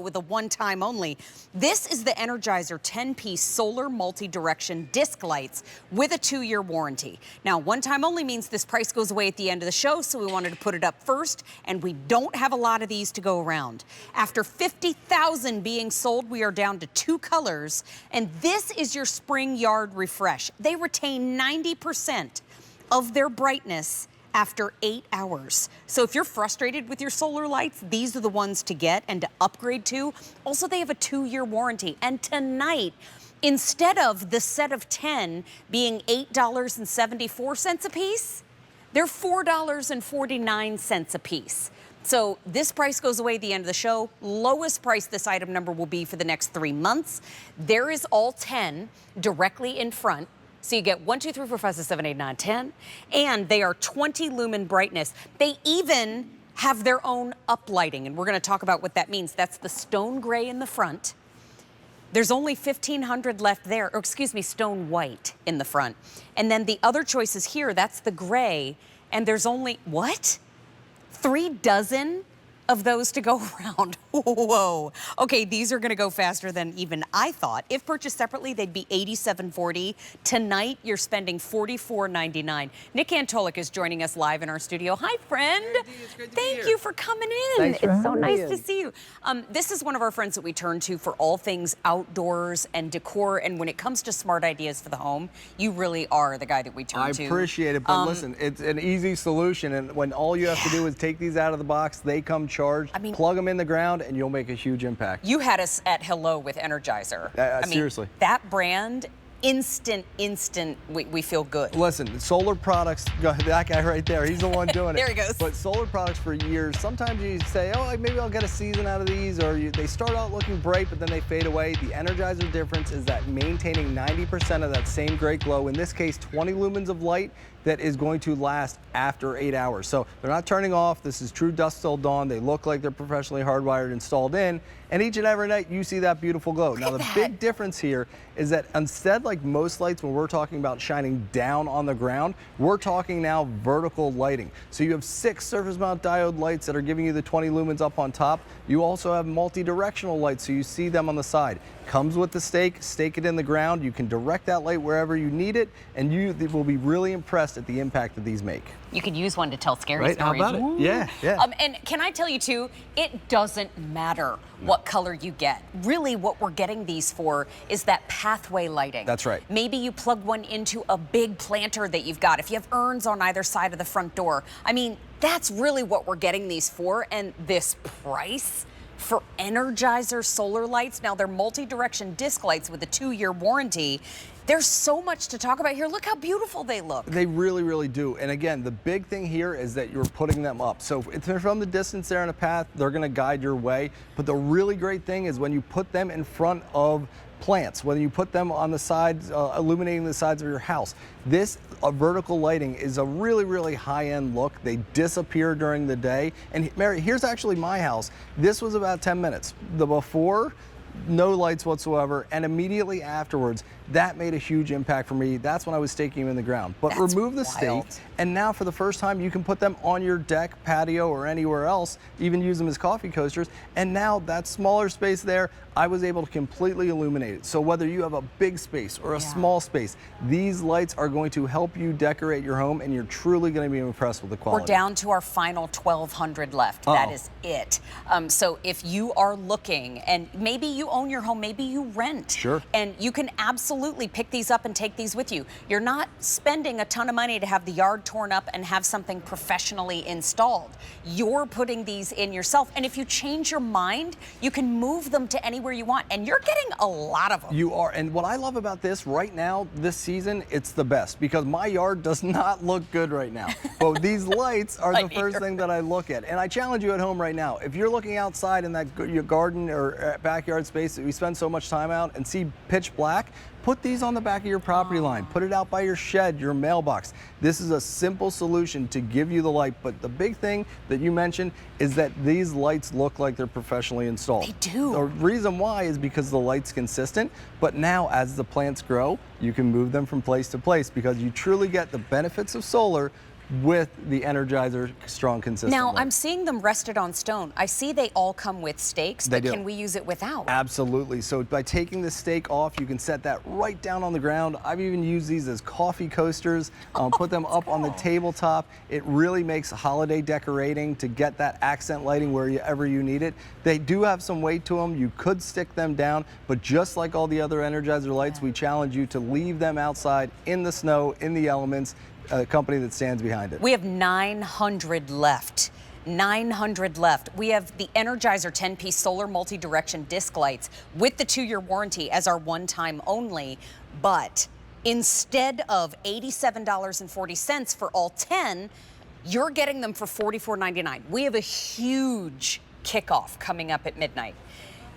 with a one-time only. This is the Energizer 10-piece solar multi-direction disc lights with a 2-year warranty. Now, one-time only means this price goes away at the end of the show, so we wanted to put it up first, and we don't have a lot of these to go around. After 50,000 being sold, we are down to 2 colors, and this is your spring yard refresh. They retain 90% of their brightness after 8 hours. So if you're frustrated with your solar lights, these are the ones to get and to upgrade to. Also, they have a 2-year warranty. And tonight, instead of the set of 10 being $8.74 a piece, they're $4.49 a piece. So this price goes away at the end of the show. Lowest price this item number will be for the next 3 months. There is all 10 directly in front. So you get 1, 2, 3, 4, 5, 6, 7, 8, 9, 10. And they are 20 lumen brightness. They even have their own uplighting, and we're going to talk about what that means. That's the stone gray in the front. There's only 1,500 left there, or excuse me, stone white in the front. And then the other choices here, that's the gray, and there's only, what? 3 dozen of those to go around. Whoa. Okay, these are gonna go faster than even I thought. If purchased separately, they'd be $87.40. Tonight, you're spending $44.99. Nick Antolik is joining us live in our studio. Hi, friend. Hey, it's great to be Thank here. you for coming in. Thanks for It's so having nice me. to see you. This is one of our friends that we turn to for all things outdoors and decor. And when it comes to smart ideas for the home, you really are the guy that we turn to. I appreciate it, but listen, it's an easy solution, and when all you have to do is take these out of the box, they come charged, I mean, plug them in the ground, and you'll make a huge impact. You had us at hello with Energizer. I mean, seriously. That brand, instant, we feel good. Listen, solar products, that guy right there, he's the one doing it. There he goes. But solar products for years, sometimes you say, oh, maybe I'll get a season out of these, or they start out looking bright, but then they fade away. The Energizer difference is that maintaining 90% of that same great glow, in this case, 20 lumens of light, that is going to last after 8 hours. So they're not turning off. This is true dusk till dawn. They look like they're professionally hardwired, installed in, and each and every night you see that beautiful glow. Now the big difference here is that instead, like most lights, when we're talking about shining down on the ground, we're talking now vertical lighting. So you have 6 surface mount diode lights that are giving you the 20 lumens up on top. You also have multi-directional lights, so you see them on the side. Comes with the stake it in the ground. You can direct that light wherever you need it, and you will be really impressed at the impact that these make. You could use one to tell scary Right? How stories. about it? Yeah, yeah. And can I tell you too, it doesn't matter what color you get. Really what we're getting these for is that pathway lighting. That's right. Maybe you plug one into a big planter that you've got. If you have urns on either side of the front door. I mean, that's really what we're getting these for, and this price for Energizer solar lights. Now, they're multi-direction disc lights with a 2-year warranty. There's so much to talk about here. Look how beautiful they look. They really, really do. And again, the big thing here is that you're putting them up. So if they're from the distance there in a path, they're gonna guide your way. But the really great thing is when you put them in front of plants, whether you put them on the sides, illuminating the sides of your house. This vertical lighting is a really, really high-end look. They disappear during the day. And Mary, here's actually my house. This was about 10 minutes. The before, no lights whatsoever, and immediately afterwards, that made a huge impact for me. That's when I was staking them in the ground. But That's remove the wild. stake, and now for the first time, you can put them on your deck, patio, or anywhere else, even use them as coffee coasters, and now that smaller space there, I was able to completely illuminate it. So whether you have a big space or a small space, these lights are going to help you decorate your home, and you're truly going to be impressed with the quality. We're down to our final 1,200 left. That is it. So if you are looking, and maybe you own your home, maybe you rent. Sure. And you can absolutely pick these up and take these with you. You're not spending a ton of money to have the yard torn up and have something professionally installed. You're putting these in yourself. And if you change your mind, you can move them to anywhere you want. And you're getting a lot of them. You are, and what I love about this right now, this season, it's the best because my yard does not look good right now. But these lights are the first thing that I look at. And I challenge you at home right now, if you're looking outside in that your garden or backyard space that we spend so much time out and see pitch black, put these on the back of your property line. Put it out by your shed, your mailbox. This is a simple solution to give you the light, but the big thing that you mentioned is that these lights look like they're professionally installed. They do. The reason why is because the light's consistent, but now as the plants grow, you can move them from place to place because you truly get the benefits of solar with the Energizer strong consistent Now, light. I'm seeing them rested on stone. I see they all come with stakes, They but do. can we use it without? Absolutely. So by taking the stake off, you can set that right down on the ground. I've even used these as coffee coasters, put them up on the tabletop. It really makes holiday decorating to get that accent lighting wherever you need it. They do have some weight to them. You could stick them down, but just like all the other Energizer lights, we challenge you to leave them outside in the snow, in the elements, a company that stands behind it. We have 900 left. 900 left. We have the Energizer 10-piece solar multi-direction disc lights with the 2-year warranty as our one-time only, but instead of $87.40 for all 10, you're getting them for $44.99. We have a huge kickoff coming up at midnight.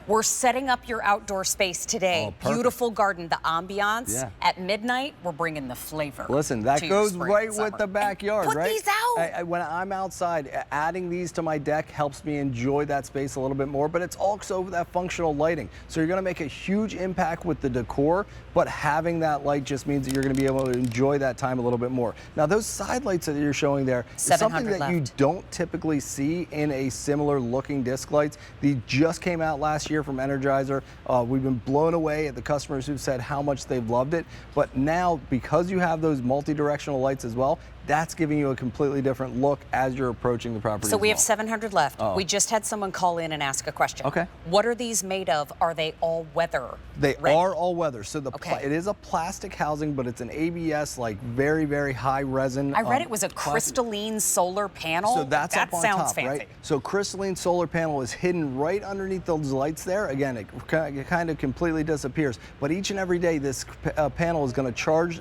We're setting up your outdoor space today. Oh, perfect. Beautiful garden, the ambiance. Yeah. At midnight, we're bringing the flavor. Listen, that to your goes spring right and summer. with the backyard, Put right? these out. When I'm outside, adding these to my deck helps me enjoy that space a little bit more, but it's also that functional lighting. So you're gonna make a huge impact with the decor, but having that light just means that you're gonna be able to enjoy that time a little bit more. Now, those side lights that you're showing there is something that you don't typically see in a similar looking disc lights. They just came out last year from Energizer. We've been blown away at the customers who've said how much they've loved it. But now, because you have those multi-directional lights as well, that's giving you a completely different look as you're approaching the property. So we have well. 700 left. Oh. We just had someone call in and ask a question. Okay. What are these made of? Are they all weather? They ready? are all weather. So Okay. it is a plastic housing, but it's an ABS, like very, very high resin. I read it was a crystalline solar panel. So that's that up on sounds top, fancy. right? So crystalline solar panel is hidden right underneath those lights there. Again, it kind of completely disappears. But each and every day, this panel is going to charge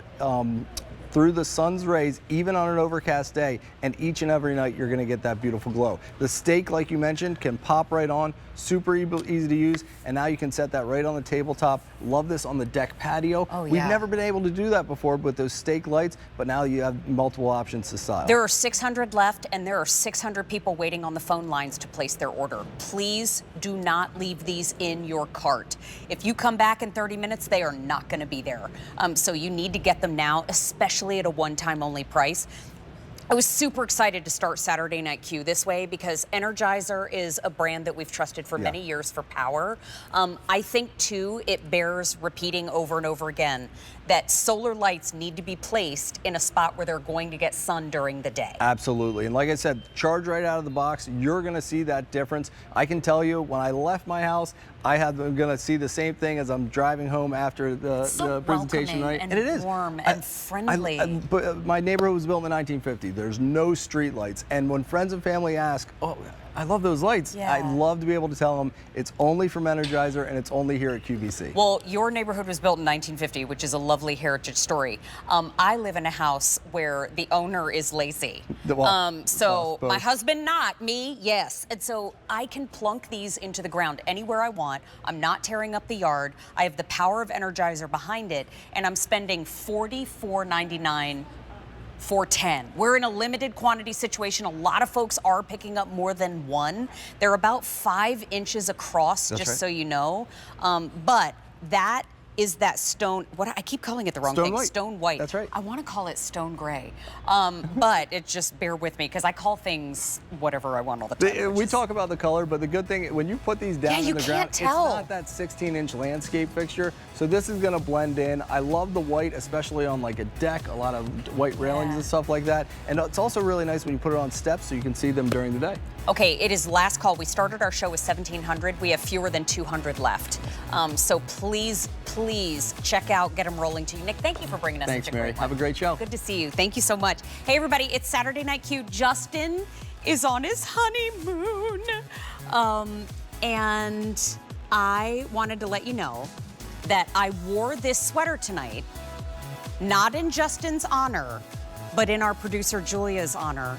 through the sun's rays, even on an overcast day, and each and every night you're gonna get that beautiful glow. The stake, like you mentioned, can pop right on, super easy to use, and now you can set that right on the tabletop. Love this on the deck patio. Oh, yeah. We've never been able to do that before with those stake lights, but now you have multiple options to style. There are 600 left, and there are 600 people waiting on the phone lines to place their order. Please do not leave these in your cart. If you come back in 30 minutes, they are not gonna be there. So you need to get them now, especially at a one-time only price. I was super excited to start Saturday Night Q this way because Energizer is a brand that we've trusted for many years for power. I think, too, it bears repeating over and over again that solar lights need to be placed in a spot where they're going to get sun during the day. Absolutely. And like I said, charge right out of the box. You're going to see that difference. I can tell you, when I left my house, I'm going to see the same thing as I'm driving home after the presentation, right? And it is warm and friendly. But my neighborhood was built in the 1950s. There's no street lights. And when friends and family ask, oh, I love those lights. Yeah. I love to be able to tell them it's only from Energizer and it's only here at QVC. Well, your neighborhood was built in 1950, which is a lovely heritage story. I live in a house where the owner is lazy. So my husband, not me, yes. And so I can plunk these into the ground anywhere I want. I'm not tearing up the yard. I have the power of Energizer behind it, and I'm spending $44.99 for 10. We're in a limited quantity situation. A lot of folks are picking up more than one. They're about 5 inches across, so you know. But that is that stone, I keep calling it the wrong thing, stone white. That's right. I want to call it stone gray. But it just bear with me because I call things whatever I want all the time. We talk about the color, but the good thing, when you put these down in the ground, it's tell. not that 16-inch landscape fixture. So this is going to blend in. I love the white, especially on like a deck, a lot of white railings and stuff like that. And it's also really nice when you put it on steps so you can see them during the day. Okay, it is last call. We started our show with 1,700. We have fewer than 200 left. So please check out, get them rolling to you. Nick, thank you for bringing us Thanks, such a Mary. great one. Have a great show. Good to see you. Thank you so much. Hey, everybody, it's Saturday Night Q. Justin is on his honeymoon. And I wanted to let you know that I wore this sweater tonight, not in Justin's honor, but in our producer Julia's honor,